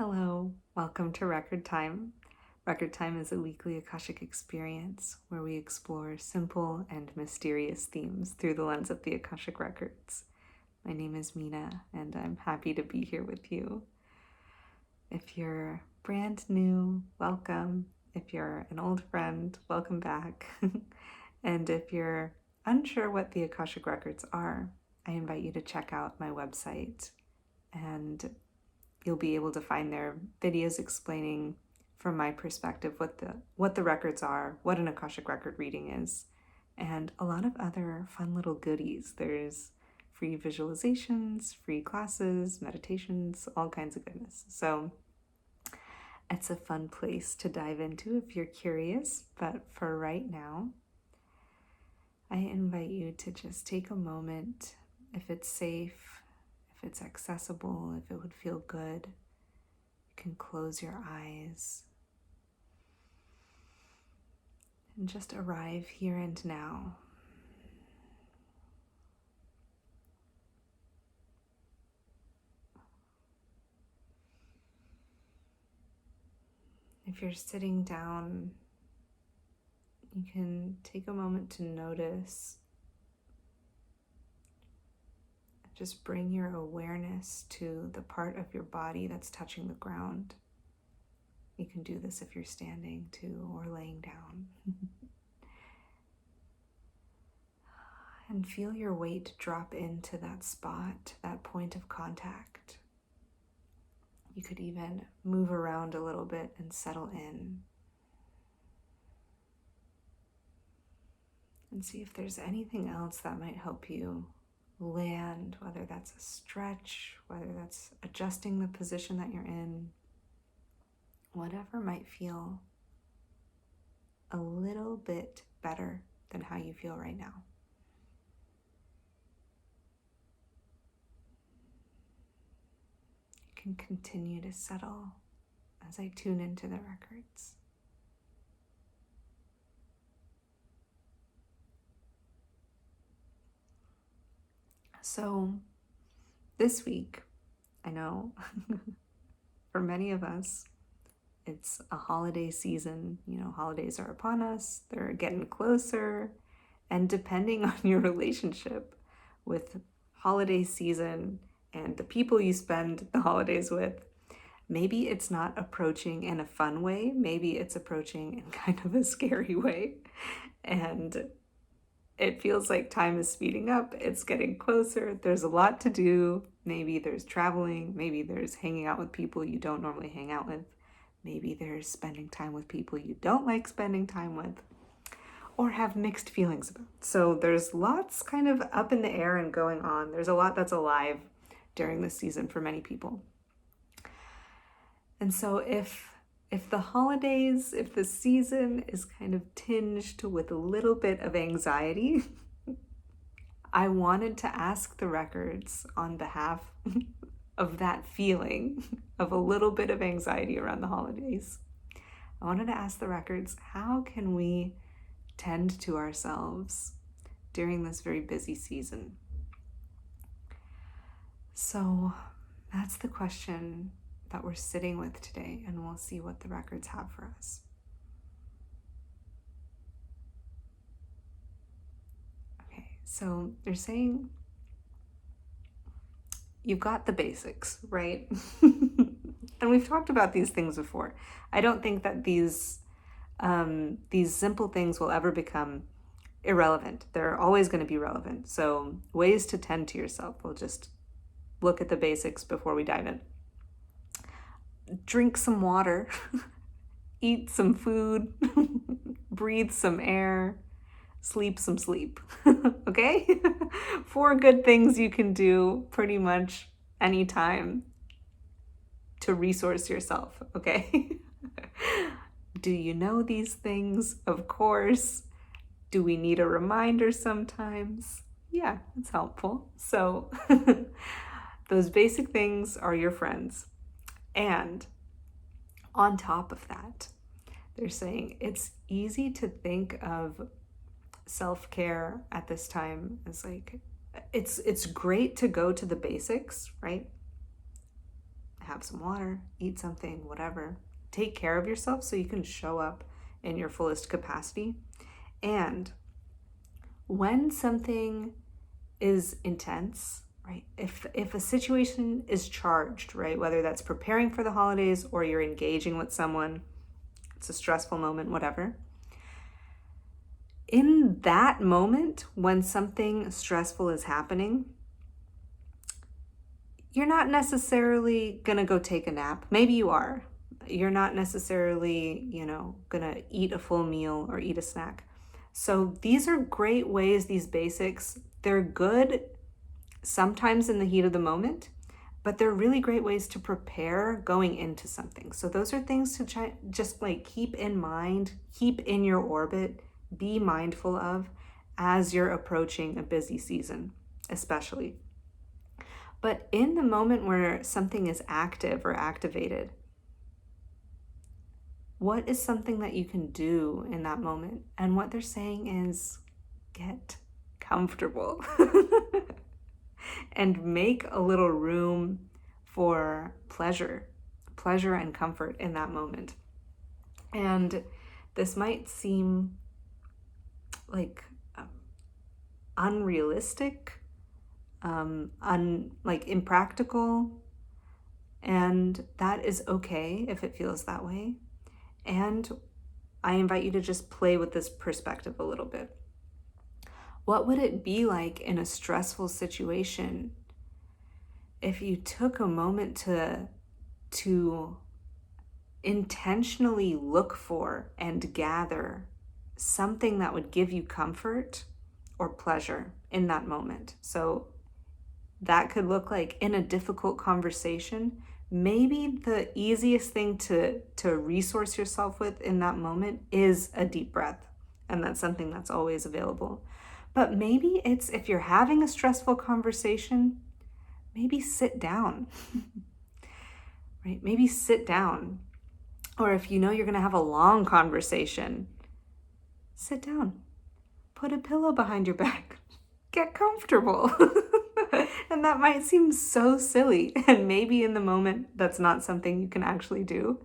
Hello, welcome to Record Time. Record Time is a weekly Akashic experience where we explore simple and mysterious themes through the lens of the Akashic Records. My name is Mina, and I'm happy to be here with you. If you're brand new, welcome. If you're an old friend, welcome back. And if you're unsure what the Akashic Records are, I invite you to check out my website, and you'll be able to find their videos explaining from my perspective what the records are, what an Akashic record reading is, and a lot of other fun little goodies. There's free visualizations, free classes, meditations, all kinds of goodness. So it's a fun place to dive into if you're curious, but for right now, I invite you to just take a moment, if it's safe, if it's accessible, if it would feel good. You can close your eyes and just arrive here and now. If you're sitting down, you can take a moment to notice. Just bring your awareness to the part of your body that's touching the ground. You can do this if you're standing too or laying down. And feel your weight drop into that spot, that point of contact. You could even move around a little bit and settle in. And see if there's anything else that might help you land, whether that's a stretch, whether that's adjusting the position that you're in, whatever might feel a little bit better than how you feel right now. You can continue to settle as I tune into the records. So this week, I know for many of us, it's a holiday season. Holidays are upon us, they're getting closer, and depending on your relationship with holiday season and the people you spend the holidays with, maybe it's not approaching in a fun way, maybe it's approaching in kind of a scary way. And it feels like time is speeding up, it's getting closer, there's a lot to do. Maybe there's traveling, maybe there's hanging out with people you don't normally hang out with, maybe there's spending time with people you don't like spending time with, or have mixed feelings about. So there's lots kind of up in the air and going on. There's a lot that's alive during this season for many people. And so if the season is kind of tinged with a little bit of anxiety, I wanted to ask the records on behalf of that feeling of a little bit of anxiety around the holidays. I wanted to ask the records, how can we tend to ourselves during this very busy season? So that's the question that we're sitting with today, and we'll see what the records have for us. Okay, so they're saying you've got the basics, right? And we've talked about these things before. I don't think that these simple things will ever become irrelevant. They're always going to be relevant. So ways to tend to yourself. We'll just look at the basics before we dive in. Drink some water, eat some food, breathe some air, sleep some sleep, okay? 4 good things you can do pretty much anytime to resource yourself, okay? Do you know these things? Of course. Do we need a reminder sometimes? Yeah, it's helpful. So those basic things are your friends. And on top of that, they're saying it's easy to think of self-care at this time as like, it's great to go to the basics, right? have some water, eat something, whatever. Take care of yourself so you can show up in your fullest capacity. And when something is intense, right? If a situation is charged, right? Whether that's preparing for the holidays or you're engaging with someone, it's a stressful moment, whatever. In that moment, when something stressful is happening, you're not necessarily gonna go take a nap. Maybe you are. You're not necessarily, gonna eat a full meal or eat a snack. So these are great ways, these basics, they're good sometimes in the heat of the moment, but they're really great ways to prepare going into something. So those are things to try, just like keep in mind, keep in your orbit, be mindful of as you're approaching a busy season, especially. But in the moment where something is active or activated, what is something that you can do in that moment? And what they're saying is get comfortable and make a little room for pleasure and comfort in that moment. And this might seem like unrealistic, like impractical, and that is okay if it feels that way. And I invite you to just play with this perspective a little bit. What would it be like in a stressful situation if you took a moment to intentionally look for and gather something that would give you comfort or pleasure in that moment? So that could look like, in a difficult conversation, maybe the easiest thing to resource yourself with in that moment is a deep breath. And that's something that's always available. But maybe it's, if you're having a stressful conversation, maybe sit down, right? Maybe sit down. Or if you know you're going to have a long conversation, sit down, put a pillow behind your back, get comfortable. And that might seem so silly, and maybe in the moment that's not something you can actually do.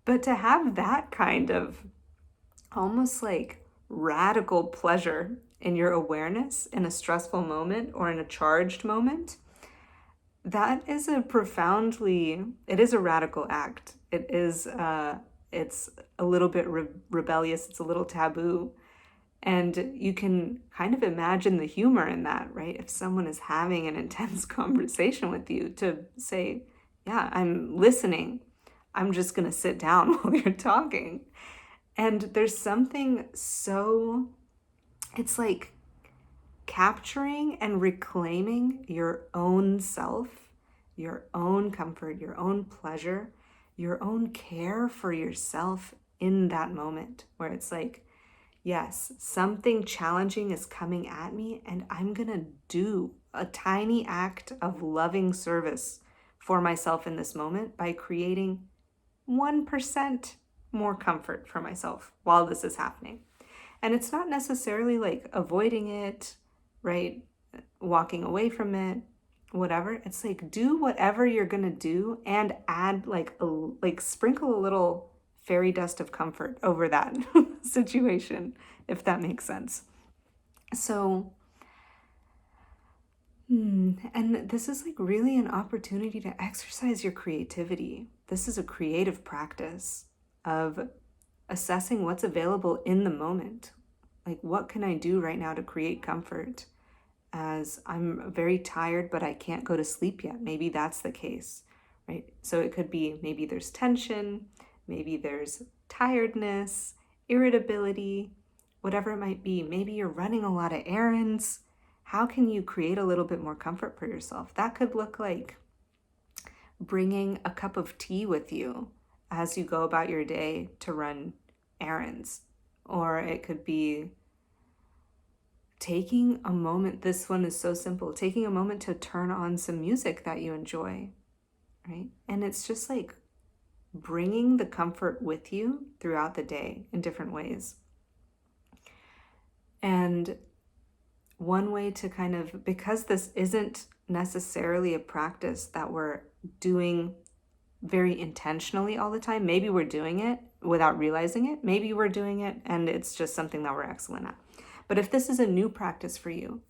But to have that kind of almost like radical pleasure in your awareness in a stressful moment or in a charged moment, that is it is a radical act. It's a little bit rebellious. It's a little taboo. And you can kind of imagine the humor in that, right? If someone is having an intense conversation with you, to say, yeah, I'm listening. I'm just going to sit down while you're talking. And there's something it's like capturing and reclaiming your own self, your own comfort, your own pleasure, your own care for yourself in that moment where it's like, yes, something challenging is coming at me, and I'm going to do a tiny act of loving service for myself in this moment by creating 1% more comfort for myself while this is happening. And it's not necessarily like avoiding it, right? Walking away from it, whatever. It's like, do whatever you're going to do and add sprinkle a little fairy dust of comfort over that situation, if that makes sense. So, and this is like really an opportunity to exercise your creativity. This is a creative practice of assessing what's available in the moment. Like, what can I do right now to create comfort? As I'm very tired, but I can't go to sleep yet. Maybe that's the case, right? So it could be, maybe there's tension, maybe there's tiredness, irritability, whatever it might be. Maybe you're running a lot of errands. How can you create a little bit more comfort for yourself? That could look like bringing a cup of tea with you as you go about your day to run errands. Or it could be taking a moment. This one is so simple. Taking a moment to turn on some music that you enjoy, right? And it's just like bringing the comfort with you throughout the day in different ways. And one way to kind of, because this isn't necessarily a practice that we're doing very intentionally all the time. Maybe we're doing it without realizing it. Maybe we're doing it and it's just something that we're excellent at. But if this is a new practice for you,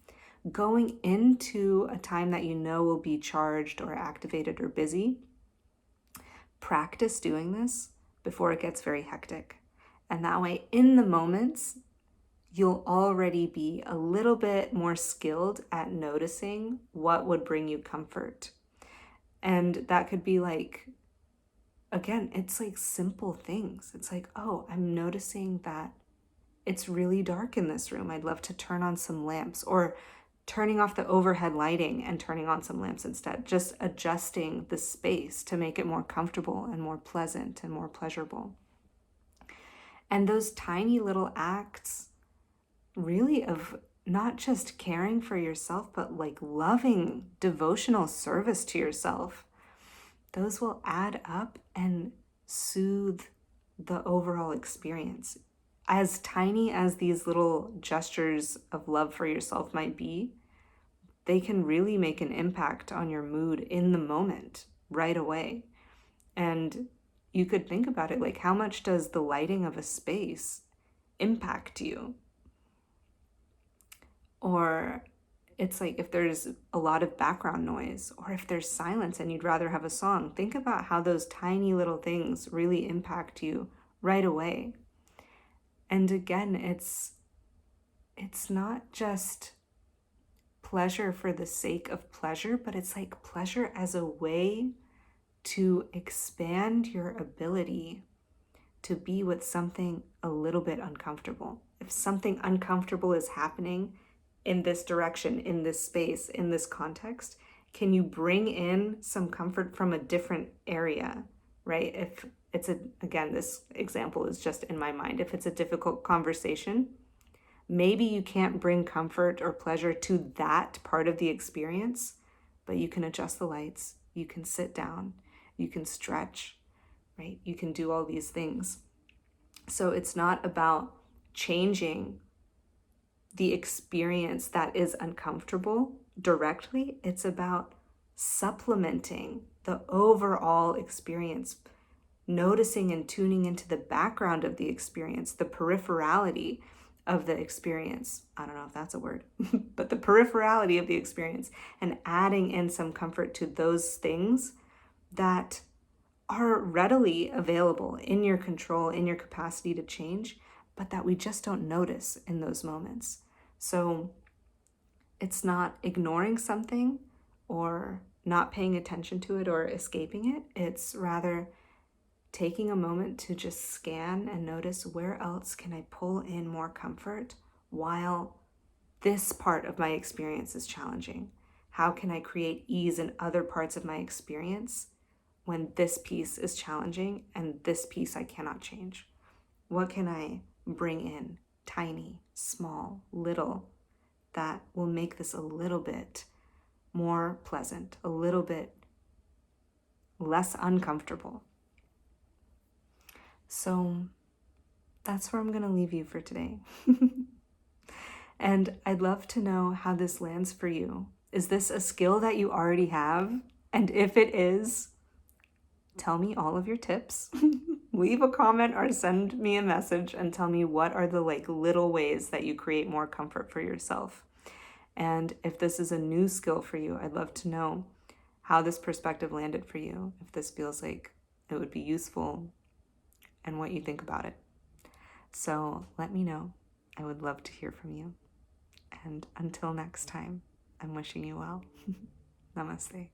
going into a time that you know will be charged or activated or busy, practice doing this before it gets very hectic. And that way, in the moments, you'll already be a little bit more skilled at noticing what would bring you comfort. And that could be like, again, it's like simple things. It's like, oh, I'm noticing that it's really dark in this room. I'd love to turn on some lamps, or turning off the overhead lighting and turning on some lamps instead. Just adjusting the space to make it more comfortable and more pleasant and more pleasurable. And those tiny little acts, really, of not just caring for yourself, but like loving devotional service to yourself, those will add up and soothe the overall experience. As tiny as these little gestures of love for yourself might be, they can really make an impact on your mood in the moment, right away. And you could think about it like, how much does the lighting of a space impact you? Or it's like, if there's a lot of background noise, or if there's silence and you'd rather have a song, think about how those tiny little things really impact you right away. And again, it's not just pleasure for the sake of pleasure, but it's like pleasure as a way to expand your ability to be with something a little bit uncomfortable. If something uncomfortable is happening in this direction, in this space, in this context, can you bring in some comfort from a different area, right? If it's again, this example is just in my mind. If it's a difficult conversation, maybe you can't bring comfort or pleasure to that part of the experience, but you can adjust the lights, you can sit down, you can stretch, right? You can do all these things. So it's not about changing the experience that is uncomfortable directly. It's about supplementing the overall experience, noticing and tuning into the background of the experience, the peripherality of the experience. I don't know if that's a word, but the peripherality of the experience, and adding in some comfort to those things that are readily available, in your control, in your capacity to change, but that we just don't notice in those moments. So it's not ignoring something or not paying attention to it or escaping it. It's rather taking a moment to just scan and notice, where else can I pull in more comfort while this part of my experience is challenging? How can I create ease in other parts of my experience when this piece is challenging and this piece I cannot change? What can I bring in, tiny, small, little, that will make this a little bit more pleasant, a little bit less uncomfortable? So that's where I'm going to leave you for today. And I'd love to know how this lands for you. Is this a skill that you already have? And if it is, tell me all of your tips. Leave a comment or send me a message and tell me, what are the little ways that you create more comfort for yourself. And if this is a new skill for you, I'd love to know how this perspective landed for you, if this feels like it would be useful, and what you think about it. So let me know. I would love to hear from you. And until next time, I'm wishing you well. Namaste.